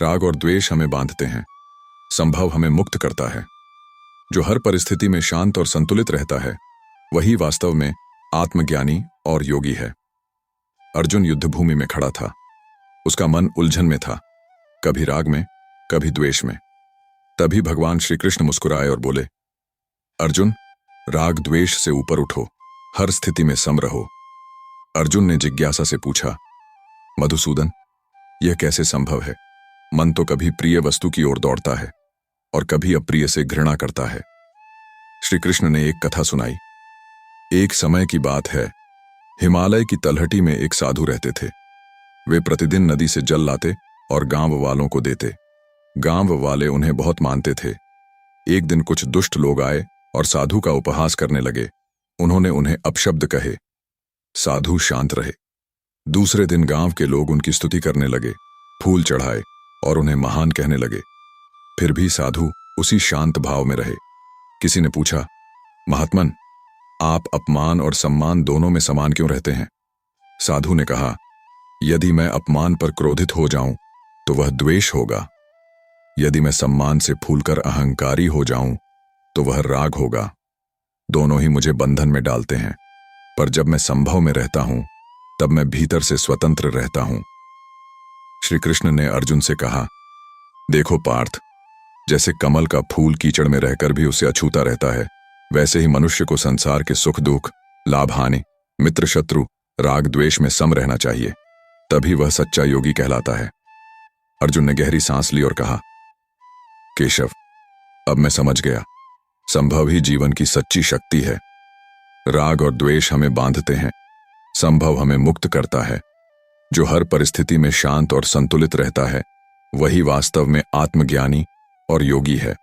राग और द्वेष हमें बांधते हैं, संभव हमें मुक्त करता है। जो हर परिस्थिति में शांत और संतुलित रहता है, वही वास्तव में आत्मज्ञानी और योगी है। अर्जुन युद्धभूमि में खड़ा था। उसका मन उलझन में था, कभी राग में, कभी द्वेष में। तभी भगवान श्री कृष्ण मुस्कुराए और बोले, अर्जुन, राग द्वेष से ऊपर उठो, हर स्थिति में सम रहो। अर्जुन ने जिज्ञासा से पूछा, मधुसूदन, यह कैसे संभव है? मन तो कभी प्रिय वस्तु की ओर दौड़ता है और कभी अप्रिय से घृणा करता है। श्री कृष्ण ने एक कथा सुनाई। एक समय की बात है, हिमालय की तलहटी में एक साधु रहते थे। वे प्रतिदिन नदी से जल लाते और गांव वालों को देते। गांव वाले उन्हें बहुत मानते थे। एक दिन कुछ दुष्ट लोग आए और साधु का उपहास करने लगे। उन्होंने उन्हें अपशब्द कहे। साधु शांत रहे। दूसरे दिन गांव के लोग उनकी स्तुति करने लगे, फूल चढ़ाए और उन्हें महान कहने लगे। फिर भी साधु उसी शांत भाव में रहे। किसी ने पूछा, महात्मन, आप अपमान और सम्मान दोनों में समान क्यों रहते हैं? साधु ने कहा, यदि मैं अपमान पर क्रोधित हो जाऊं तो वह द्वेष होगा। यदि मैं सम्मान से फूलकर अहंकारी हो जाऊं तो वह राग होगा। दोनों ही मुझे बंधन में डालते हैं, पर जब मैं संभव में रहता हूं तब मैं भीतर से स्वतंत्र रहता हूं। श्री कृष्ण ने अर्जुन से कहा, देखो पार्थ, जैसे कमल का फूल कीचड़ में रहकर भी उसे अछूता रहता है, वैसे ही मनुष्य को संसार के सुख दुख, लाभ हानि, मित्र शत्रु, राग द्वेष में सम रहना चाहिए, तभी वह सच्चा योगी कहलाता है। अर्जुन ने गहरी सांस ली और कहा, केशव, अब मैं समझ गया, संभव ही जीवन की सच्ची शक्ति है। राग और द्वेष हमें बांधते हैं, संभव हमें मुक्त करता है। जो हर परिस्थिति में शांत और संतुलित रहता है, वही वास्तव में आत्मज्ञानी और योगी है।